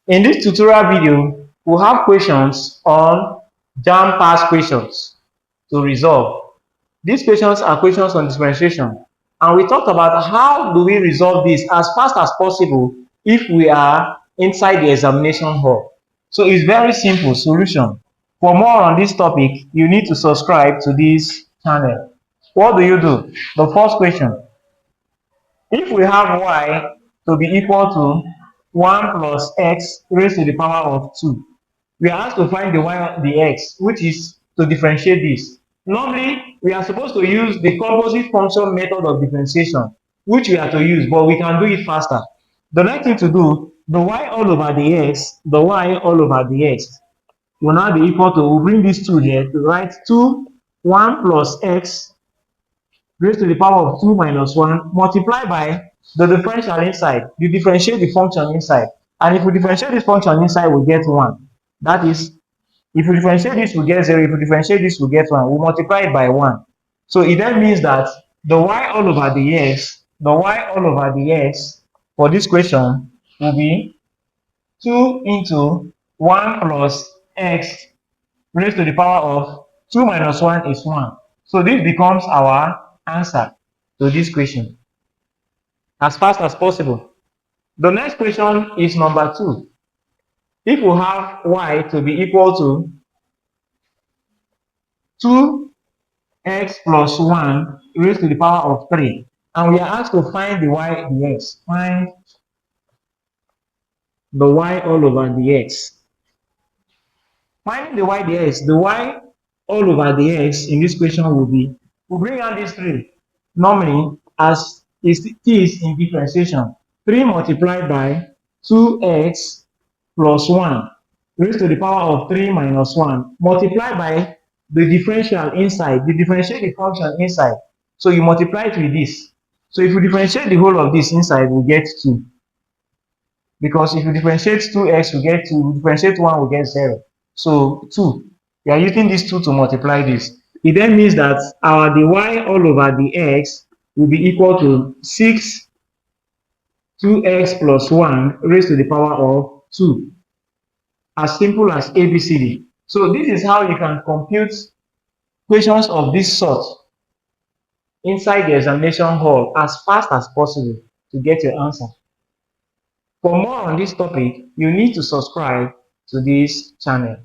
In this tutorial video, we'll have questions on Jamb Past Questions to resolve. These questions are questions on differentiation, and we talked about how do we resolve this as fast as possible if we are inside the examination hall. So it's very simple solution. For more on this topic, you need to subscribe to this channel. What do? The first question: if we have y to be equal to 1 plus x raised to the power of 2, we are asked to find the x, which is to differentiate this. Normally, we are supposed to use the composite function method of differentiation, which we are to use, but we can do it faster. The next thing to do, the y all over the x will now be equal to, we'll bring these two here to write 1 plus x raised to the power of 2 minus 1 multiplied by the differential inside. You differentiate the function inside. And if we differentiate this function inside, we get 1. That is, if we differentiate this, we get 0. If we differentiate this, we get 1. We multiply it by 1. So it then means that the y all over the x for this question will be 2 into 1 plus x raised to the power of 2 minus 1 is 1. So this becomes our answer to this question as fast as possible. The next question is number 2. If we have y to be equal to 2x plus 1 raised to the power of 3, and we are asked to find the y dx, find the y all over dx. Finding the y dx, the y all over dx in this question will be, we'll bring out these 3. Normally, as it is in differentiation, 3 multiplied by 2x plus 1 raised to the power of 3 minus 1 multiplied by the differential inside. You differentiate the function inside, so you multiply it with this. So if you differentiate the whole of this inside, we get 2. Because if you differentiate 2x, we get 2. If you differentiate 1, we get 0. So 2. We are using this 2 to multiply this. It then means that our dy all over the x will be equal to 2x plus 1 raised to the power of 2. As simple as ABCD. So this is how you can compute questions of this sort inside the examination hall as fast as possible to get your answer. For more on this topic, you need to subscribe to this channel.